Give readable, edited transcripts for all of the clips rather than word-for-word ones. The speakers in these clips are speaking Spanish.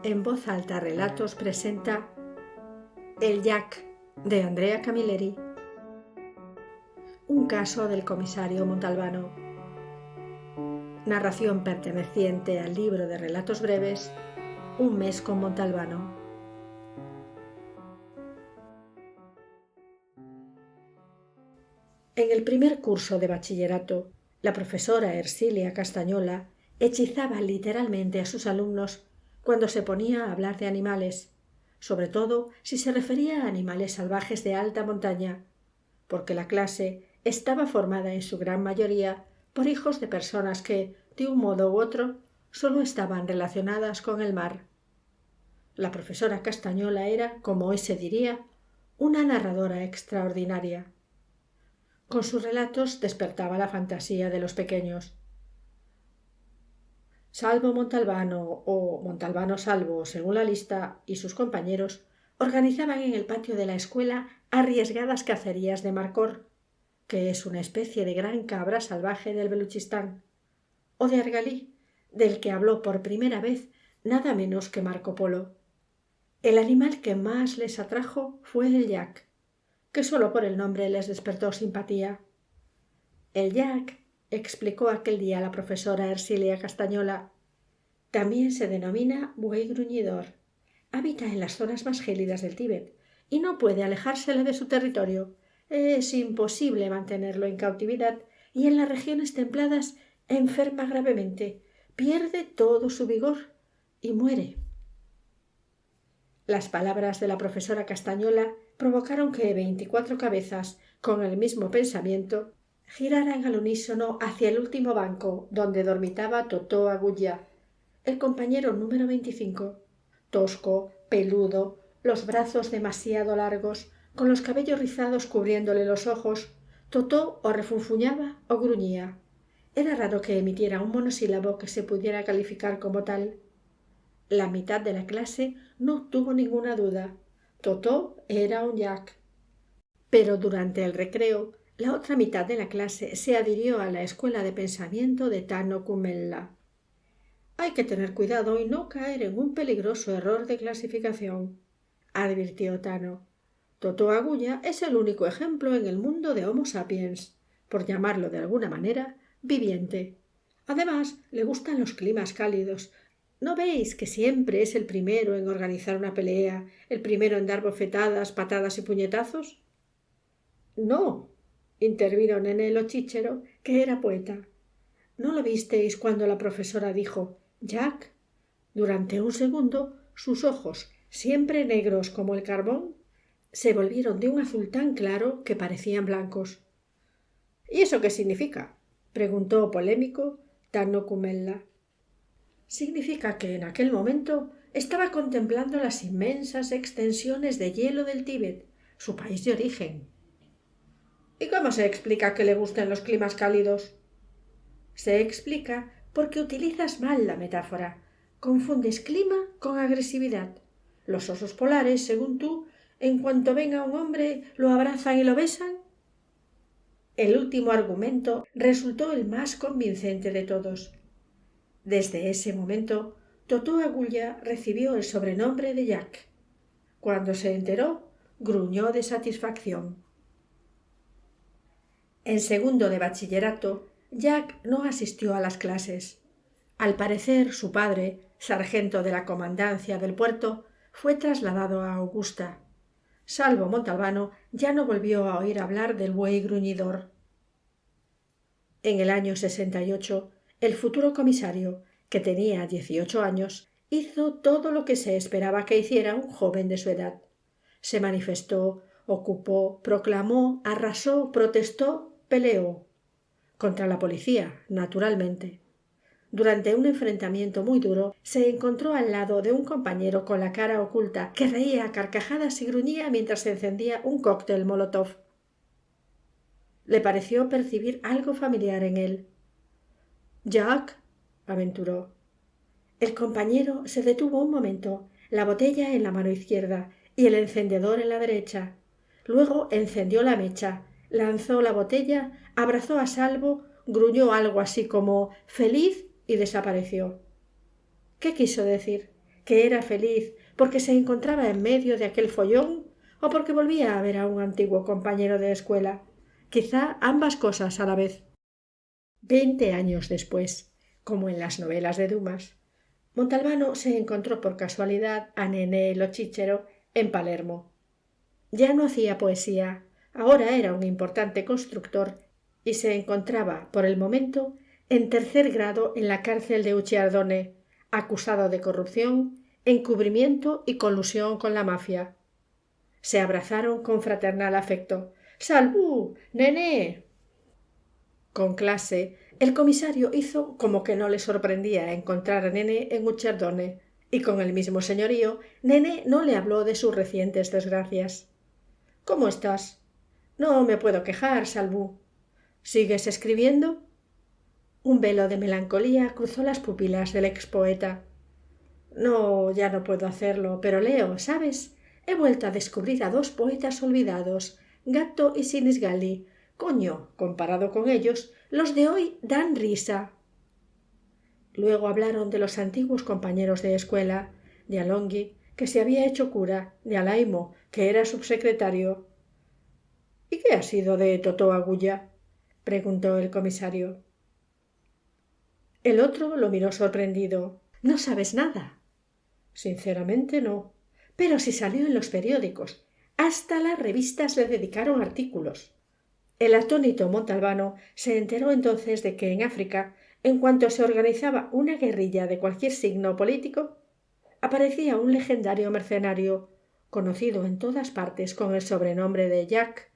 En voz alta relatos presenta El Jack de Andrea Camilleri. Un caso del comisario Montalbano. Narración perteneciente al libro de relatos breves Un mes con Montalbano. En el primer curso de bachillerato, la profesora Ercilia Castañola hechizaba literalmente a sus alumnos cuando se ponía a hablar de animales, sobre todo si se refería a animales salvajes de alta montaña, porque la clase estaba formada en su gran mayoría por hijos de personas que, de un modo u otro, solo estaban relacionadas con el mar. La profesora Castañola era, como hoy se diría, una narradora extraordinaria. Con sus relatos despertaba la fantasía de los pequeños. Salvo Montalbano o Montalbano Salvo, según la lista, y sus compañeros organizaban en el patio de la escuela arriesgadas cacerías de marcor, que es una especie de gran cabra salvaje del Beluchistán, o de argalí, del que habló por primera vez nada menos que Marco Polo. El animal que más les atrajo fue el yak, que sólo por el nombre les despertó simpatía. El yak, explicó aquel día la profesora Ercilia Castañola, también se denomina buey gruñidor. Habita en las zonas más gélidas del Tíbet y no puede alejársele de su territorio. Es imposible mantenerlo en cautividad y en las regiones templadas enferma gravemente, pierde todo su vigor y muere. Las palabras de la profesora Castañola provocaron que 24 cabezas, con el mismo pensamiento, giraran al unísono hacia el último banco donde dormitaba Totó Agulla, el compañero número 25, tosco, peludo, los brazos demasiado largos, con los cabellos rizados cubriéndole los ojos. Totó o refunfuñaba o gruñía. Era raro que emitiera un monosílabo que se pudiera calificar como tal. La mitad de la clase no tuvo ninguna duda. Totó era un yak. Pero durante el recreo, la otra mitad de la clase se adhirió a la escuela de pensamiento de Tano Kumella. Hay que tener cuidado y no caer en un peligroso error de clasificación, advirtió Tano. Totó Agulla es el único ejemplo en el mundo de Homo sapiens, por llamarlo de alguna manera, viviente. Además, le gustan los climas cálidos. ¿No veis que siempre es el primero en organizar una pelea, el primero en dar bofetadas, patadas y puñetazos? No, intervino Nené lo Chíchero, que era poeta. ¿No lo visteis cuando la profesora dijo «Jack»? Durante un segundo sus ojos, siempre negros como el carbón, se volvieron de un azul tan claro que parecían blancos. «¿Y eso qué significa?», preguntó polémico Tano Kumella. Significa que en aquel momento estaba contemplando las inmensas extensiones de hielo del Tíbet, su país de origen. ¿Y cómo se explica que le gusten los climas cálidos? Se explica porque utilizas mal la metáfora. Confundes clima con agresividad. Los osos polares, según tú, en cuanto venga un hombre, lo abrazan y lo besan. El último argumento resultó el más convincente de todos. Desde ese momento, Totó Agulla recibió el sobrenombre de Jack. Cuando se enteró, gruñó de satisfacción. En segundo de bachillerato, Jack no asistió a las clases. Al parecer, su padre, sargento de la comandancia del puerto, fue trasladado a Augusta. Salvo Montalbano ya no volvió a oír hablar del buey gruñidor. En el año 68, el futuro comisario, que tenía 18 años, hizo todo lo que se esperaba que hiciera un joven de su edad. Se manifestó, ocupó, proclamó, arrasó, protestó, peleó. Contra la policía, naturalmente. Durante un enfrentamiento muy duro, se encontró al lado de un compañero con la cara oculta que reía a carcajadas y gruñía mientras se encendía un cóctel molotov. Le pareció percibir algo familiar en él. «Jack», aventuró. El compañero se detuvo un momento, la botella en la mano izquierda y el encendedor en la derecha. Luego encendió la mecha, lanzó la botella, abrazó a Salvo, gruñó algo así como «feliz» y desapareció. ¿Qué quiso decir? que era feliz porque se encontraba en medio de aquel follón o porque volvía a ver a un antiguo compañero de escuela. Quizá ambas cosas a la vez. 20 años después, como en las novelas de Dumas, Montalbano se encontró por casualidad a Nené lo Chíchero en Palermo. Ya no hacía poesía, ahora era un importante constructor y se encontraba, por el momento, en tercer grado en la cárcel de Ucciardone, acusado de corrupción, encubrimiento y colusión con la mafia. Se abrazaron con fraternal afecto. ¡Salvú! ¡Nené! Con clase, el comisario hizo como que no le sorprendía encontrar a Nené en Ucciardone, y con el mismo señorío, Nené no le habló de sus recientes desgracias. ¿Cómo estás? No me puedo quejar, Salvú. ¿Sigues escribiendo? Un velo de melancolía cruzó las pupilas del expoeta. No, ya no puedo hacerlo, pero leo, ¿sabes? He vuelto a descubrir a dos poetas olvidados, Gatto y Sinisgalli. Coño, comparado con ellos, los de hoy dan risa. Luego hablaron de los antiguos compañeros de escuela, de Alonghi, que se había hecho cura, de Alaimo, que era subsecretario. ¿Y qué ha sido de Totó Agulla? Preguntó el comisario. El otro lo miró sorprendido. ¿No sabes nada? Sinceramente no. Pero si salió en los periódicos. Hasta las revistas le dedicaron artículos. El atónito Montalbano se enteró entonces de que en África, en cuanto se organizaba una guerrilla de cualquier signo político, aparecía un legendario mercenario, conocido en todas partes con el sobrenombre de Jack,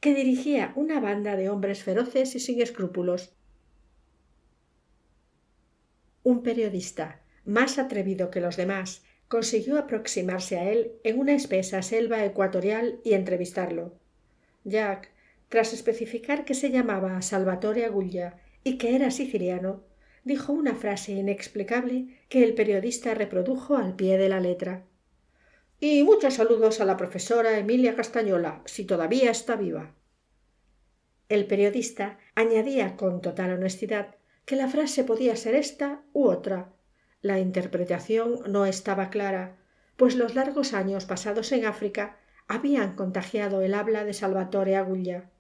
que dirigía una banda de hombres feroces y sin escrúpulos. Un periodista, más atrevido que los demás, consiguió aproximarse a él en una espesa selva ecuatorial y entrevistarlo. Jack, tras especificar que se llamaba Salvatore Agulla y que era siciliano, dijo una frase inexplicable que el periodista reprodujo al pie de la letra. Y muchos saludos a la profesora Emilia Castañola, si todavía está viva. El periodista añadía con total honestidad que la frase podía ser esta u otra. La interpretación no estaba clara, pues los largos años pasados en África habían contagiado el habla de Salvatore Agulla.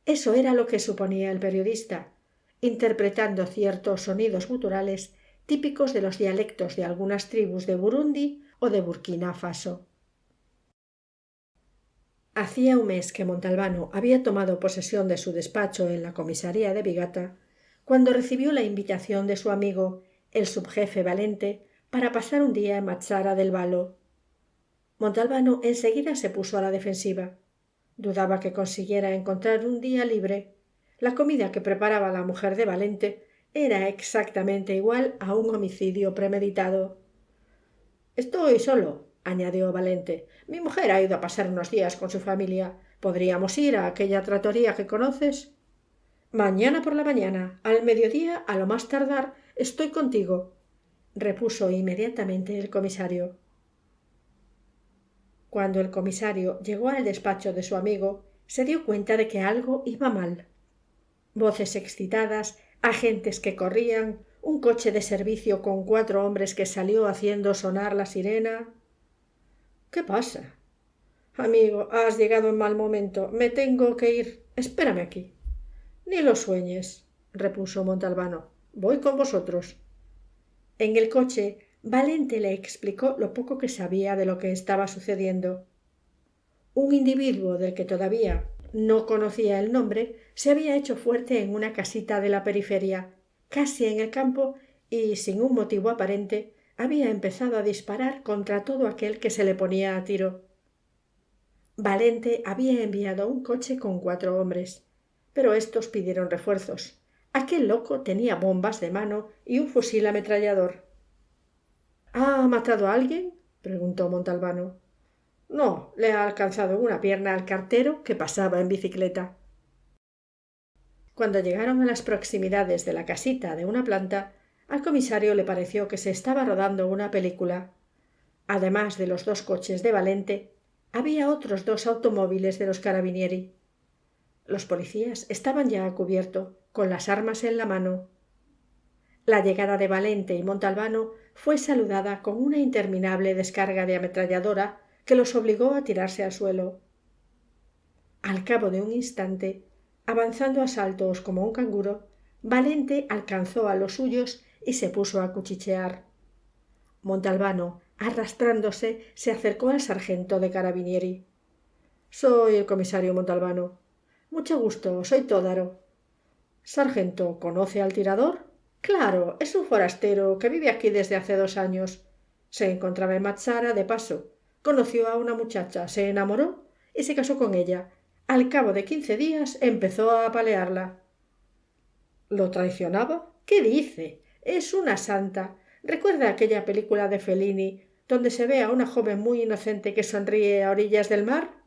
Eso era lo que suponía el periodista, interpretando ciertos sonidos guturales típicos de los dialectos de algunas tribus de Burundi o de Burkina Faso. Hacía un mes que Montalbano había tomado posesión de su despacho en la comisaría de Bigata, cuando recibió la invitación de su amigo, el subjefe Valente, para pasar un día en Mazara del Vallo. Montalbano enseguida se puso a la defensiva. Dudaba que consiguiera encontrar un día libre. La comida que preparaba la mujer de Valente era exactamente igual a un homicidio premeditado. «Estoy solo», añadió Valente. «Mi mujer ha ido a pasar unos días con su familia. ¿Podríamos ir a aquella trattoria que conoces?» «Mañana por la mañana, al mediodía, a lo más tardar, estoy contigo», repuso inmediatamente el comisario. Cuando el comisario llegó al despacho de su amigo, se dio cuenta de que algo iba mal. Voces excitadas, agentes que corrían, un coche de servicio con 4 hombres que salió haciendo sonar la sirena. «¿Qué pasa?» «Amigo, has llegado en mal momento. Me tengo que ir. Espérame aquí». «Ni lo sueñes», repuso Montalbano. «Voy con vosotros». En el coche, Valente le explicó lo poco que sabía de lo que estaba sucediendo. Un individuo del que todavía no conocía el nombre se había hecho fuerte en una casita de la periferia, casi en el campo, y, sin un motivo aparente, había empezado a disparar contra todo aquel que se le ponía a tiro. Valente había enviado un coche con 4 hombres, pero éstos pidieron refuerzos. Aquel loco tenía bombas de mano y un fusil ametrallador. «¿Ha matado a alguien?», preguntó Montalbano. «No, le ha alcanzado una pierna al cartero que pasaba en bicicleta». Cuando llegaron a las proximidades de la casita de una planta, al comisario le pareció que se estaba rodando una película. Además de los 2 coches de Valente, había otros 2 automóviles de los carabinieri. Los policías estaban ya a cubierto, con las armas en la mano. La llegada de Valente y Montalbano fue saludada con una interminable descarga de ametralladora que los obligó a tirarse al suelo. Al cabo de un instante, avanzando a saltos como un canguro, Valente alcanzó a los suyos y se puso a cuchichear. Montalbano, arrastrándose, se acercó al sargento de carabinieri. «Soy el comisario Montalbano. Mucho gusto, soy Tódaro». «Sargento, ¿conoce al tirador?» «Claro, es un forastero que vive aquí desde hace 2 años. Se encontraba en Mazzara de paso. Conoció a una muchacha, se enamoró y se casó con ella. Al cabo de 15 días empezó a apalearla». «¿Lo traicionaba?» «¿Qué dice? Es una santa. ¿Recuerda aquella película de Fellini donde se ve a una joven muy inocente que sonríe a orillas del mar?»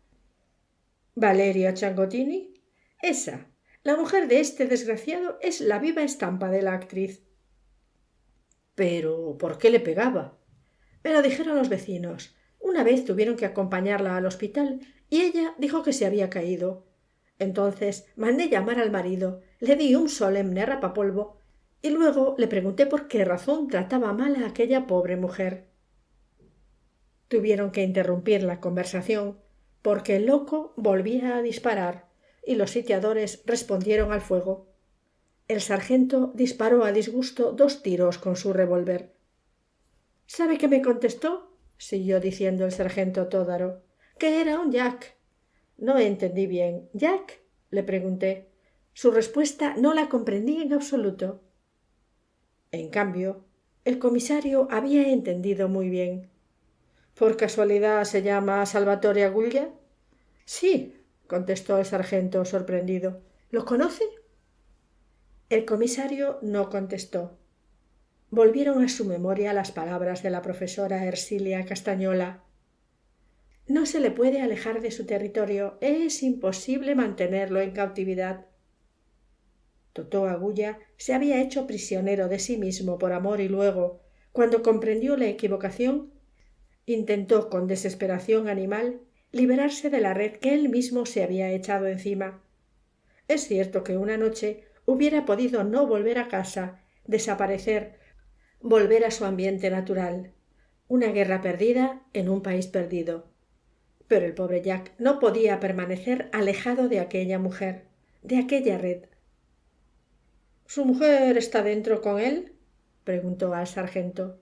«¿Valeria Changotini?» «Esa. La mujer de este desgraciado es la viva estampa de la actriz». «¿Pero por qué le pegaba?» «Me lo dijeron los vecinos. Una vez tuvieron que acompañarla al hospital y ella dijo que se había caído. Entonces mandé llamar al marido, le di un solemne rapapolvo y luego le pregunté por qué razón trataba mal a aquella pobre mujer». Tuvieron que interrumpir la conversación porque el loco volvía a disparar y los sitiadores respondieron al fuego. El sargento disparó a disgusto 2 tiros con su revólver. «¿Sabe qué me contestó?», siguió diciendo el sargento Tódaro. «Que era un Jack». «No entendí bien. ¿Jack?», le pregunté. Su respuesta no la comprendí en absoluto. En cambio, el comisario había entendido muy bien. «¿Por casualidad se llama Salvatore Aguglia?» «Sí», contestó el sargento sorprendido. «¿Lo conoce?». El comisario no contestó. Volvieron a su memoria las palabras de la profesora Ersilia Castañola. «No se le puede alejar de su territorio. Es imposible mantenerlo en cautividad». Totó Agulla se había hecho prisionero de sí mismo por amor y luego, cuando comprendió la equivocación, intentó con desesperación animal liberarse de la red que él mismo se había echado encima. Es cierto que una noche hubiera podido no volver a casa, desaparecer, volver a su ambiente natural. Una guerra perdida en un país perdido. Pero el pobre Jack no podía permanecer alejado de aquella mujer, de aquella red. «¿Su mujer está dentro con él?», preguntó al sargento.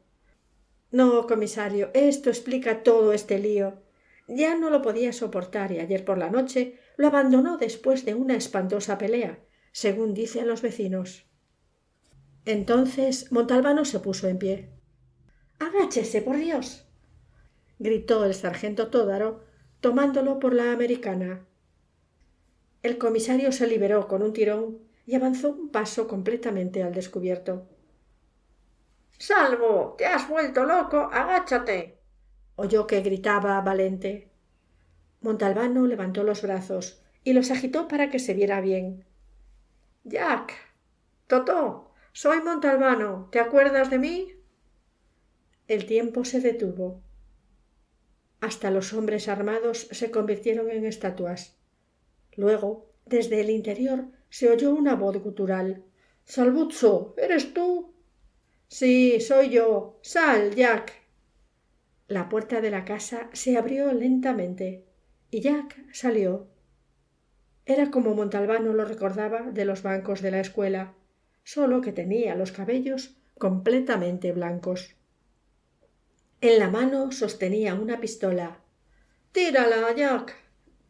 «No, comisario, esto explica todo este lío. Ya no lo podía soportar y ayer por la noche lo abandonó después de una espantosa pelea, según dicen los vecinos». Entonces Montalbano se puso en pie. «Agáchese, por Dios», gritó el sargento Tódaro, tomándolo por la americana. El comisario se liberó con un tirón y avanzó un paso completamente al descubierto. «Salvo, te has vuelto loco, agáchate», oyó que gritaba Valente. Montalbano levantó los brazos y los agitó para que se viera bien. «Jack, Totó, soy Montalbano, ¿te acuerdas de mí?». El tiempo se detuvo. Hasta los hombres armados se convirtieron en estatuas. Luego, desde el interior, se oyó una voz gutural. «Salvuzzo, ¿eres tú?». «Sí, soy yo. Sal, Jack». La puerta de la casa se abrió lentamente y Jack salió. Era como Montalbano lo recordaba de los bancos de la escuela, solo que tenía los cabellos completamente blancos. En la mano sostenía una pistola. «Tírala, Jack»,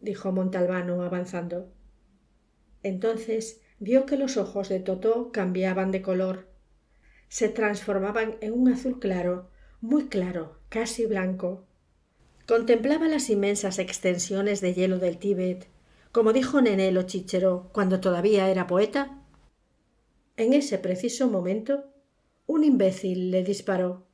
dijo Montalbano avanzando. Entonces vio que los ojos de Totó cambiaban de color. Se transformaban en un azul claro, muy claro, casi blanco. Contemplaba las inmensas extensiones de hielo del Tíbet, como dijo Nené lo Chicheró cuando todavía era poeta. En ese preciso momento, un imbécil le disparó.